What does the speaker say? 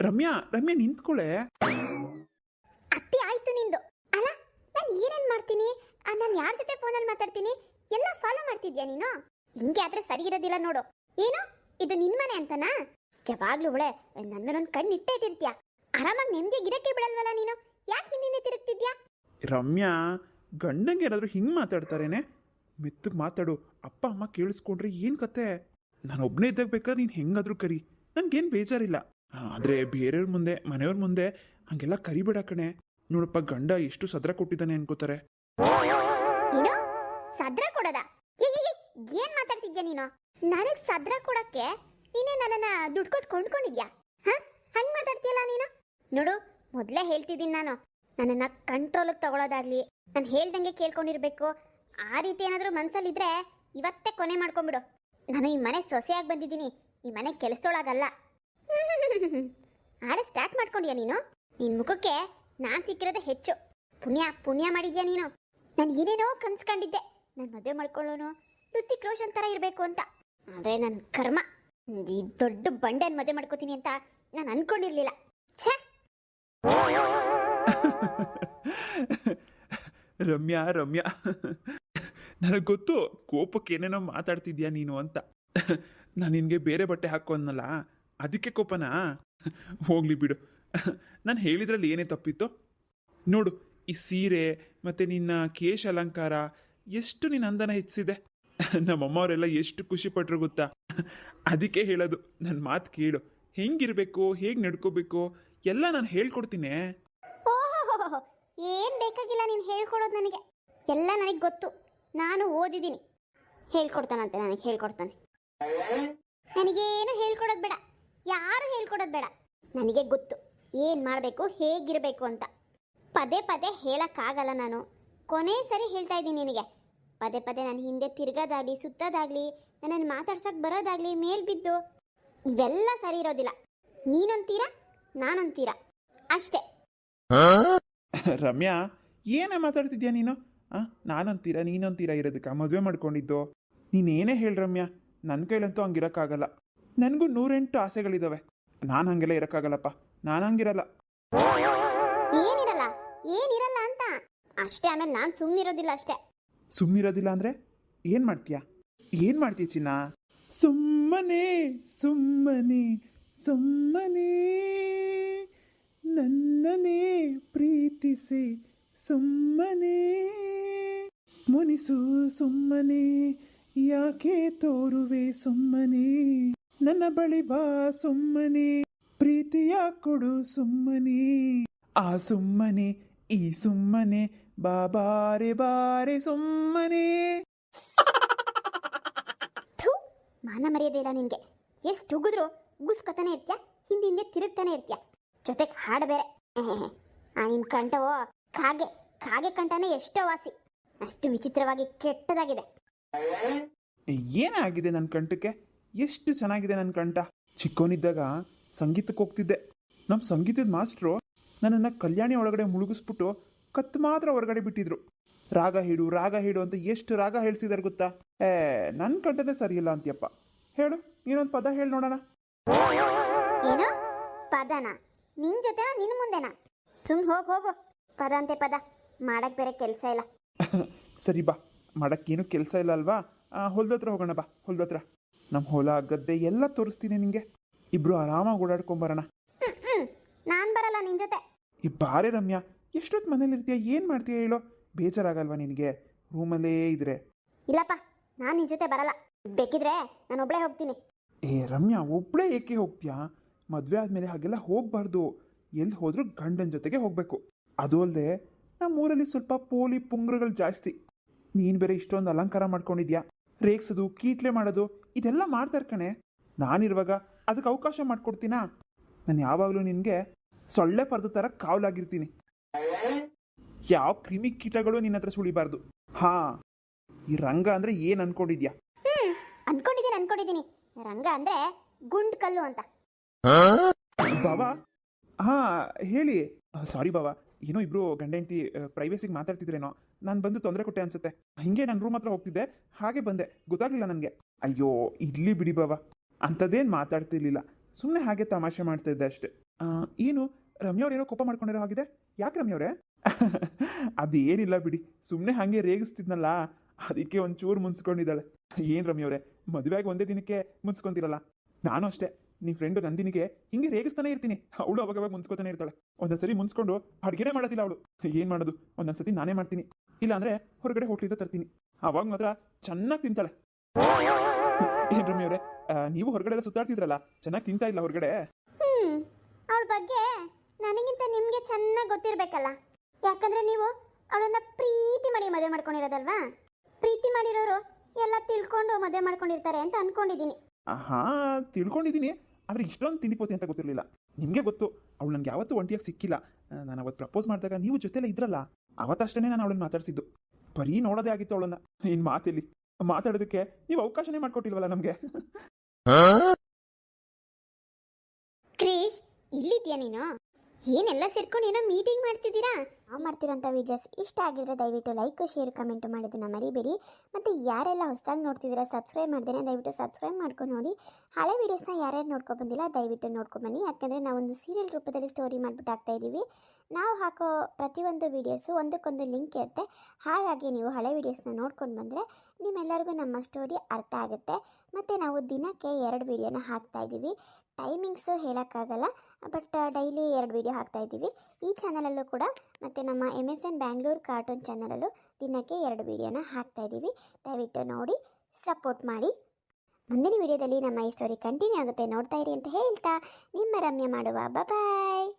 ರಮ್ಯಾ ರಮ್ಯಾ ನಿಂತ್ಕೊಳೆ. ಅತ್ತಿ ಆಯ್ತು ನಿಂದು. ಅಲ್ಲ ನಾನು ಏನೇನ್ ಮಾಡ್ತೀನಿ, ನಾನು ಯಾರ ಜೊತೆ ಫೋನಲ್ಲಿ ಮಾತಾಡ್ತೀನಿ ಎಲ್ಲ ಫಾಲೋ ಮಾಡ್ತಿದ್ಯಾ ನೀನು? ಹಿಂಗೆ ಆದ್ರೆ ಸರಿ ಇರೋದಿಲ್ಲ ನೋಡು. ಏನು ಇದು ನಿನ್ ಮನೆ ಅಂತನಾ? ಯಾವಾಗ್ಲೂ ಅವಳೆ ನನ್ನ ಮೇಲೆ ಒಂದು ಕಣ್ಣು ಇಟ್ಟೇ ಇಟ್ಟಿರ್ತೀಯ. ಆರಾಮಾಗಿ ನೆಮ್ಮದಿಯಾಗಿ ಇರಕ್ಕೆ ಬಿಡಲ್ವಲ್ಲ ನೀನು? ಯಾಕೆ ಹಿಂದೆ ತಿರುಗ್ತಿದ್ಯಾ? ರಮ್ಯಾ, ಗಂಡಂಗೆ ಏನಾದರೂ ಹಿಂಗೆ ಮಾತಾಡ್ತಾರೇನೆ? ಮೆತ್ತಗೆ ಮಾತಾಡು. ಅಪ್ಪ ಅಮ್ಮ ಕೇಳಿಸ್ಕೊಂಡ್ರೆ ಏನು ಕತೆ? ನಾನು ಒಬ್ಬನೇ ಇದ್ದಾಗ ಬೇಕಾದ್ರೆ ನೀನು ಹೆಂಗಾದ್ರೂ ಕರಿ, ನನಗೇನು ಬೇಜಾರಿಲ್ಲ. ಆದರೆ ಬೇರೆಯವ್ರ ಮುಂದೆ, ಮನೆಯವ್ರ ಮುಂದೆ ಹಂಗೆಲ್ಲ ಕರಿಬೇಡ ಕಣೆ. ನೋಡಪ್ಪ, ಗಂಡ ಎಷ್ಟು ಸದ್ರ ಕೊಟ್ಟಿದ್ದಾನೆ ಅನ್ಕೋತಾರೆ. ಏನು ಸದ್ರ ಕೊಡೋದ? ಏನ್ ಮಾತಾಡ್ತಿದ್ಯಾ ನೀನು? ನನಗೆ ಸದ್ರ ಕೊಡಕ್ಕೆ ನೀನೇ ನನ್ನನ್ನ ದುಡ್ಡು ಕೊಟ್ಟು ಕೊಂಡ್ಕೊಂಡಿದ್ಯಾ? ಹಂಗ್ ಮಾತಾಡ್ತೀಯಲ್ಲ ನೀನು. ನೋಡು, ಮೊದಲೇ ಹೇಳ್ತಿದ್ದೀನಿ ನಾನು, ನನ್ನನ್ನು ಕಂಟ್ರೋಲಿಗೆ ತಗೊಳ್ಳೋದಾಗ್ಲಿ, ನಾನು ಹೇಳ್ದಂಗೆ ಕೇಳ್ಕೊಂಡಿರ್ಬೇಕು. ಆ ರೀತಿ ಏನಾದರೂ ಮನಸ್ಸಲ್ಲಿದ್ರೆ ಇವತ್ತೇ ಕೊನೆ ಮಾಡ್ಕೊಂಬಿಡು. ನಾನು ಈ ಮನೆ ಸೊಸೆಯಾಗಿ ಬಂದಿದ್ದೀನಿ, ಈ ಮನೆ ಕೆಲಸದೊಳಗಲ್ಲ. ಆರೆ ಸ್ಟಾರ್ಟ್ ಮಾಡ್ಕೊಂಡ್ಯಾ ನೀನು? ನಿನ್ನ ಮುಖಕ್ಕೆ ನಾನು ಸಿಕ್ಕಿರೋದೇ ಹೆಚ್ಚು. ಪುಣ್ಯ ಮಾಡಿದ್ಯಾ ನೀನು. ನಾನು ಏನೇನೋ ಕನ್ಸ್ಕೊಂಡಿದ್ದೆ, ನಾನು ಮದುವೆ ಮಾಡ್ಕೊಳ್ಳೋನು ಋತಿಕ್ ರೋಷನ್ ಥರ ಇರಬೇಕು ಅಂತ. ಆದರೆ ನನ್ನ ಕರ್ಮ, ಈ ದೊಡ್ಡ ಬಂಡೆನ ಮದುವೆ ಮಾಡ್ಕೋತೀನಿ ಅಂತ ನಾನು ಅನ್ಕೊಂಡಿರ್ಲಿಲ್ಲ. ಛೇ. ರಮ್ಯಾ ರಮ್ಯಾ, ನನಗೆ ಗೊತ್ತು ಕೋಪಕ್ಕೆ ಏನೇನೋ ಮಾತಾಡ್ತಿದ್ಯಾ ನೀನು ಅಂತ. ನಾನು ನಿನಗೆ ಬೇರೆ ಬಟ್ಟೆ ಹಾಕೋ ಅನ್ನಲ್ಲ, ಅದಕ್ಕೆ ಕೋಪನಾ? ಹೋಗ್ಲಿ ಬಿಡು. ನಾನು ಹೇಳಿದ್ರಲ್ಲಿ ಏನೇ ತಪ್ಪಿತ್ತು ನೋಡು. ಈ ಸೀರೆ ಮತ್ತು ನಿನ್ನ ಕೇಶ ಅಲಂಕಾರ ಎಷ್ಟು ನಿನ್ನ ಅಂದನ ಹೆಚ್ಚಿದೆ. ನಮ್ಮಮ್ಮವರೆಲ್ಲ ಎಷ್ಟು ಖುಷಿ ಪಟ್ರು ಗೊತ್ತಾ? ಅದಕ್ಕೆ ಹೇಳೋದು, ನನ್ನ ಮಾತು ಕೇಳು. ಹೆಂಗಿರಬೇಕು, ಹೇಗೆ ನಡ್ಕೋಬೇಕು ಎಲ್ಲ ನಾನು ಹೇಳ್ಕೊಡ್ತೀನಿ. ಓಹೋ, ಏನು ಬೇಕಾಗಿಲ್ಲ ನೀನು ಹೇಳ್ಕೊಡೋದು ನನಗೆ. ಎಲ್ಲ ನನಗೆ ಗೊತ್ತು, ನಾನು ಓದಿದ್ದೀನಿ. ಹೇಳ್ಕೊಡ್ತಾನಂತೆ, ನನಗೆ ಹೇಳ್ಕೊಡ್ತಾನೆ. ನನಗೇನು ಹೇಳ್ಕೊಡೋದು ಬೇಡ, ಯಾರು ಹೇಳ್ಕೊಡೋದು ಬೇಡ. ನನಗೆ ಗೊತ್ತು ಏನು ಮಾಡಬೇಕು, ಹೇಗಿರಬೇಕು ಅಂತ. ಪದೇ ಪದೇ ಹೇಳೋಕ್ಕಾಗಲ್ಲ ನಾನು. ಕೊನೆ ಸರಿ ಹೇಳ್ತಾ ಇದ್ದೀನಿ ನಿನಗೆ. ಪದೇ ಪದೇ ನನ್ನ ಹಿಂದೆ ತಿರ್ಗೋದಾಗಲಿ, ಸುತ್ತೋದಾಗಲಿ, ನನ್ನನ್ನು ಮಾತಾಡ್ಸೋಕ್ಕೆ ಬರೋದಾಗಲಿ, ಮೇಲ್ ಬಿದ್ದು ಇವೆಲ್ಲ ಸರಿ ಇರೋದಿಲ್ಲ. ನೀನೊಂತೀರ, ನಾನೊಂತೀರ, ಅಷ್ಟೇ. ರಮ್ಯಾ, ಏನೇ ಮಾತಾಡ್ತಿದ್ಯಾ ನೀನು? ನಾನೊಂತೀರ ನೀನೊಂತೀರ ಇರೋದಕ್ಕೆ ಮದುವೆ ಮಾಡ್ಕೊಂಡಿದ್ದು? ನೀನೇನೇ ಹೇಳಿ ರಮ್ಯಾ, ನನ್ನ ಕೈಲಂತೂ ಹಂಗಿರೋಕ್ಕಾಗಲ್ಲ. ನನಗೂ 108 ಆಸೆಗಳಿದ್ದಾವೆ. ನಾನು ಹಂಗೆಲ್ಲ ಇರೋಕ್ಕಾಗಲ್ಲಪ್ಪ, ನಾನು ಹಂಗಿರಲ್ಲ. ಏನಿರಲ್ಲ ಅಂತ ಅಷ್ಟೇ. ಆಮೇಲೆ ನಾನು ಸುಮ್ಮನಿರೋದಿಲ್ಲ ಅಷ್ಟೇ. ಸುಮ್ಮನಿರೋದಿಲ್ಲ ಅಂದರೆ ಏನು ಮಾಡ್ತೀಯಾ? ಏನು ಮಾಡ್ತೀಯ ಚಿನ್ನ? ಸುಮ್ಮನೆ ಸುಮ್ಮನೆ ಸುಮ್ಮನೆ ನನ್ನನೇ ಪ್ರೀತಿಸಿ ಸುಮ್ಮನೆ ಮುನಿಸು ಸುಮ್ಮನೆ, ಯಾಕೆ ತೋರುವೆ ಸುಮ್ಮನೆ, ನನ್ನ ಬಳಿ ಬಾ ಸುಮ್ಮನೆ, ಪ್ರೀತಿಯ ಕೊಡು ಸುಮ್ಮನೆ, ಆ ಸುಮ್ಮನೆ ಈ ಸುಮ್ಮನೆ, ಬಾರೆ ಬಾರೆ ಸುಮ್ಮನೆ. ಮಾನ ಮರ್ಯಾದೆ ಇಲ್ಲ ನಿನಗೆ. ಎಷ್ಟು ಉಗಿದ್ರು ಉಗಿಸ್ಕೊತಾನೆ ಇರ್ತೀಯ, ಹಿಂದೆ ತಿರುಗ್ತಾನೆ ಇರ್ತೀಯ. ಜೊತೆಗೆ ಹಾಡು ಬೇರೆ. ನಿನ್ನ ಕಂಠವೋ ಕಾಗೆ ಕಂಠನೇ ಎಷ್ಟೋ ವಾಸಿ. ಅಷ್ಟು ವಿಚಿತ್ರವಾಗಿ ಕೆಟ್ಟದಾಗಿದೆ. ಏನಾಗಿದೆ ನನ್ನ ಕಂಠಕ್ಕೆ? ಎಷ್ಟು ಚೆನ್ನಾಗಿದೆ ನನ್ನ ಕಂಠ. ಚಿಕ್ಕವನಿದ್ದಾಗ ಸಂಗೀತಕ್ಕೆ ಹೋಗ್ತಿದ್ದೆ. ನಮ್ಮ ಸಂಗೀತದ ಮಾಸ್ಟ್ರು ನನ್ನನ್ನು ಕಲ್ಯಾಣಿ ಒಳಗಡೆ ಮುಳುಗಿಸ್ಬಿಟ್ಟು ಕತ್ತು ಮಾತ್ರ ಹೊರಗಡೆ ಬಿಟ್ಟಿದ್ರು. ರಾಗ ಹೇಳು ಅಂತ ಎಷ್ಟು ರಾಗ ಹೇಳ್ಸಿದಾರೆ ಗೊತ್ತಾ? ನನ್ನ ಕಂಠನೇ ಸರಿಯಿಲ್ಲ ಅಂತೀಯಪ್ಪ. ಹೇಳು, ನೀನೊಂದು ಪದ ಹೇಳಿ ನೋಡೋಣ. ಏನು ಪದನ? ನಿನ್ ಜೊತೆ ನಿನ್ನ ಮುಂದೆನಾ? ಹೋಗು. ಪದ ಅಂತೆ ಪದ ಮಾಡಕ್ ಬೇರೆ ಕೆಲಸ ಇಲ್ಲ. ಸರಿ ಬಾ, ಮಾಡಕ್ಕೇನು ಕೆಲಸ ಇಲ್ಲ ಅಲ್ವಾ? ಹೊಲದತ್ರ ಹೋಗೋಣ ಬಾ. ಹೊಲದತ್ರ ನಮ್ಮ ಹೊಲ ಗದ್ದೆ ಎಲ್ಲ ತೋರಿಸ್ತೀನಿ ನಿಂಗೆ. ಇಬ್ರು ಆರಾಮಾಗಿ ಓಡಾಡ್ಕೊಂಬರೋಣ. ನಾನು ಬರಲ್ಲ ನಿನ್ ಜೊತೆ. ಈ ಬಾರೆ ರಮ್ಯಾ, ಎಷ್ಟೊತ್ತು ಮನೇಲಿ ಇರ್ತೀಯ? ಏನು ಮಾಡ್ತೀಯ ಹೇಳೋ? ಬೇಜಾರಾಗಲ್ವಾ ನಿನಗೆ ರೂಮಲ್ಲೇ ಇದ್ರೆ? ಇಲ್ಲಪ್ಪ, ನಾನು ನಿನ್ ಜೊತೆ ಬರಲ್ಲ. ಬೇಕಿದ್ರೆ ನಾನು ಒಬ್ಳೇ ಹೋಗ್ತೀನಿ. ರಮ್ಯಾ, ಒಬ್ಳೇ ಏಕೆ ಹೋಗ್ತೀಯಾ? ಮದುವೆ ಆದಮೇಲೆ ಹಾಗೆಲ್ಲ ಹೋಗಬಾರ್ದು. ಎಲ್ಲಿ ಹೋದ್ರೂ ಗಂಡನ ಜೊತೆಗೆ ಹೋಗಬೇಕು. ಅದು ಅಲ್ಲದೆ ನಮ್ಮೂರಲ್ಲಿ ಸ್ವಲ್ಪ ಪೋಲಿ ಪುಂಗ್ರಗಳು ಜಾಸ್ತಿ. ನೀನು ಬೇರೆ ಇಷ್ಟೊಂದು ಅಲಂಕಾರ ಮಾಡ್ಕೊಂಡಿದ್ಯಾ. ರೇಗ್ಸೋದು, ಕೀಟ್ಲೆ ಮಾಡೋದು ಇದೆಲ್ಲ ಮಾಡ್ತಾರೆ ಕಣೆ. ನಾನಿರುವಾಗ ಅದಕ್ಕೆ ಅವಕಾಶ ಮಾಡಿಕೊಡ್ತೀನಾ? ನಾನು ಯಾವಾಗಲೂ ನಿನಗೆ ಸೊಳ್ಳೆ ಪರ್ದ ಥರ ಕಾವಲಾಗಿರ್ತೀನಿ. ಯಾವ ಕ್ರಿಮಿ ಕೀಟಗಳು ನಿನ್ನ ಹತ್ರ ಸುಳಿಬಾರ್ದು. ಈ ರಂಗ ಅಂದರೆ ಏನು ಅನ್ಕೊಂಡಿದ್ಯಾ? ಅನ್ಕೊಂಡಿದ್ದೀನಿ. ರಂಗ ಅಂದರೆ ಗುಂಡ್ ಕಲ್ಲು ಅಂತ. ಬಾವಾ, ಹೇಳಿ. ಸಾರಿ ಬಾವಾ, ಏನೋ ಇಬ್ರು ಗಂಡ ಹೆಂಡತಿ ಪ್ರೈವೇಸಿಗೆ ಮಾತಾಡ್ತಿದ್ರೇನೋ. ನಾನು ಬಂದು ತೊಂದರೆ ಕೊಟ್ಟೆ ಅನ್ಸುತ್ತೆ. ಹಿಂಗೆ ನನ್ನ ರೂಮ್ ಹತ್ರ ಹೋಗ್ತಿದ್ದೆ, ಹಾಗೆ ಬಂದೆ, ಗೊತ್ತಾಗ್ಲಿಲ್ಲ ನನಗೆ. ಅಯ್ಯೋ, ಇರ್ಲಿ ಬಿಡಿ ಬಾವಾ, ಅಂಥದ್ದೇನು ಮಾತಾಡ್ತಿರ್ಲಿಲ್ಲ. ಸುಮ್ಮನೆ ಹಾಗೆ ತಮಾಷೆ ಮಾಡ್ತಾ ಇದ್ದೆ ಅಷ್ಟೆ. ಏನು ರಮ್ಯವ್ರು ಏನೋ ಕೋಪ ಮಾಡ್ಕೊಂಡಿರೋ ಹಾಗಿದೆ, ಯಾಕೆ ರಮ್ಯವ್ರೆ? ಅದೇನಿಲ್ಲ ಬಿಡಿ, ಸುಮ್ಮನೆ ಹಾಗೆ ರೇಗಿಸ್ತಿದ್ನಲ್ಲ, ಅದಕ್ಕೆ ಒಂಚೂರು ಮುನ್ಸ್ಕೊಂಡಿದ್ದಾಳೆ. ಏನು ರಮ್ಯವ್ರೆ, ಮದುವೆಯಾಗಿ ಒಂದೇ ದಿನಕ್ಕೆ ಮುನ್ಸ್ಕೊಂತಿರಲ್ಲ. ನಾನು ಅಷ್ಟೇ, ನಿಮ್ಮ ಫ್ರೆಂಡು ನಂದಿನಿಗೆ ಹಿಂಗೆ ರೇಗಿಸ್ತಾನೆ ಇರ್ತೀನಿ, ಅವಳು ಅವಾಗವಾಗ ಮುನ್ಸ್ಕೊತಾನೆ ಇರ್ತಾಳೆ. ಒಂದೊಂದ್ಸರಿ ಮುನ್ಸ್ಕೊಂಡು ಅಡುಗೆನೇ ಮಾಡೋದಿಲ್ಲ ಅವಳು. ಏನು ಮಾಡೋದು, ಒಂದೊಂದ್ಸತಿ ನಾನೇ ಮಾಡ್ತೀನಿ, ಇಲ್ಲಾಂದರೆ ಹೊರಗಡೆ ಹೋಟ್ಲಿಂದ ತರ್ತೀನಿ. ಅವಾಗ ಮಾತ್ರ ಚೆನ್ನಾಗಿ ತಿಂತಾಳೆ. ಏನು ರಮ್ಯವ್ರೆ, ನೀವು ಹೊರಗಡೆ ಎಲ್ಲ ಸುತ್ತಾಡ್ತಿದ್ರಲ್ಲ, ಚೆನ್ನಾಗಿ ತಿಂತಾ ಇಲ್ಲ ಹೊರಗಡೆ? ಅವಳ ಬಗ್ಗೆ ನನಗಿಂತ ನಿಮಗೆ ಚೆನ್ನಾಗಿ ಗೊತ್ತಿರಬೇಕಲ್ಲ. ಯಾಕಂದ್ರೆ ನೀವು ಅವಳನ್ನ ಪ್ರೀತಿ ಮಾಡಿ ಮದುವೆ ಮಾಡ್ಕೊಂಡಿರೋದಲ್ವಾ. ಪ್ರೀತಿ ಮಾಡಿರೋರು ಎಲ್ಲ ತಿಳ್ಕೊಂಡು ಮದುವೆ ಮಾಡ್ಕೊಂಡಿರ್ತಾರೆ ಅಂತ ಅನ್ಕೊಂಡಿದ್ದೀನಿ. ತಿಳ್ಕೊಂಡಿದ್ದೀನಿ, ಆದರೆ ಇಷ್ಟೊಂದು ತಿಂಡಿಪೋತಿ ಅಂತ ಗೊತ್ತಿರಲಿಲ್ಲ. ನಿಮಗೆ ಗೊತ್ತು, ಅವಳು ನನಗೆ ಯಾವತ್ತೂ ಒಂಟಿಯಾಗಿ ಸಿಕ್ಕಿಲ್ಲ. ನಾನು ಅವತ್ತು ಪ್ರಪೋಸ್ ಮಾಡಿದಾಗ ನೀವು ಜೊತೆಲ್ಲ ಇದ್ರಲ್ಲ, ಅವತ್ತಷ್ಟೇ ನಾನು ಅವಳನ್ನ ಮಾತಾಡ್ಸಿದ್ದು. ಬರೀ ನೋಡೋದೇ ಆಗಿತ್ತು ಅವಳನ್ನ. ಇನ್ನು ಮಾತಿಲ್ಲಿ ಮಾತಾಡೋದಕ್ಕೆ ನೀವು ಅವಕಾಶನೇ ಮಾಡ್ಕೊಟ್ಟಿಲ್ವಲ್ಲ ನಮಗೆ. ಕ್ರಿಶ್, ಇಲ್ಲಿದ್ಯಾ ನೀನು? ಏನೆಲ್ಲ ಸೇರ್ಕೊಂಡು ಏನೋ ಮೀಟಿಂಗ್ ಮಾಡ್ತಿದ್ದೀರಾ? ನಾವು ಮಾಡ್ತಿರೋಂಥ ವೀಡಿಯೋಸ್ ಇಷ್ಟ ಆಗಿದ್ರೆ ದಯವಿಟ್ಟು ಲೈಕ್ ಶೇರ್ ಕಮೆಂಟ್ ಮಾಡೋದನ್ನ ಮರಿಬೇಡಿ. ಮತ್ತು ಯಾರೆಲ್ಲ ಹೊಸದಾಗಿ ನೋಡ್ತಿದ್ದೀರಾ ಸಬ್ಸ್ಕ್ರೈಬ್ ಮಾಡ್ದೇನೆ ದಯವಿಟ್ಟು ಸಬ್ಸ್ಕ್ರೈಬ್ ಮಾಡ್ಕೊಂಡು ನೋಡಿ. ಹಳೆ ವೀಡಿಯೋಸ್ನ ಯಾರ್ಯಾರು ನೋಡ್ಕೊ ಬಂದಿಲ್ಲ ದಯವಿಟ್ಟು ನೋಡ್ಕೊಂಬನ್ನಿ. ಯಾಕಂದರೆ ನಾವೊಂದು ಸೀರಿಯಲ್ ರೂಪದಲ್ಲಿ ಸ್ಟೋರಿ ಮಾಡಿಬಿಟ್ಟು ಹಾಕ್ತಾಯಿದ್ದೀವಿ. ನಾವು ಹಾಕೋ ಪ್ರತಿಯೊಂದು ವೀಡಿಯೋಸು ಒಂದಕ್ಕೊಂದು ಲಿಂಕ್ ಇರುತ್ತೆ. ಹಾಗಾಗಿ ನೀವು ಹಳೆ ವೀಡಿಯೋಸ್ನ ನೋಡ್ಕೊಂಡು ಬಂದರೆ ನಿಮ್ಮೆಲ್ಲರಿಗೂ ನಮ್ಮ ಸ್ಟೋರಿ ಅರ್ಥ ಆಗುತ್ತೆ. ಮತ್ತು ನಾವು ದಿನಕ್ಕೆ 2 ವೀಡಿಯೋನ ಹಾಕ್ತಾಯಿದ್ದೀವಿ. ಟೈಮಿಂಗ್ಸು ಹೇಳೋಕ್ಕಾಗಲ್ಲ, ಬಟ್ ಡೈಲಿ 2 ವೀಡಿಯೋ ಹಾಕ್ತಾಯಿದ್ದೀವಿ ಈ ಚಾನಲಲ್ಲೂ ಕೂಡ. ಮತ್ತು ನಮ್ಮ MSN ಬ್ಯಾಂಗ್ಳೂರ್ ಕಾರ್ಟೂನ್ ಚಾನಲಲ್ಲೂ ದಿನಕ್ಕೆ 2 ವೀಡಿಯೋನ ಹಾಕ್ತಾಯಿದ್ದೀವಿ. ದಯವಿಟ್ಟು ನೋಡಿ ಸಪೋರ್ಟ್ ಮಾಡಿ. ಮುಂದಿನ ವೀಡಿಯೋದಲ್ಲಿ ನಮ್ಮ ಈ ಸ್ಟೋರಿ ಕಂಟಿನ್ಯೂ ಆಗುತ್ತೆ, ನೋಡ್ತಾ ಇರಿ ಅಂತ ಹೇಳ್ತಾ ನಿಮ್ಮ ರಮ್ಯ ಮಾಡುವ. ಬಾಯ್.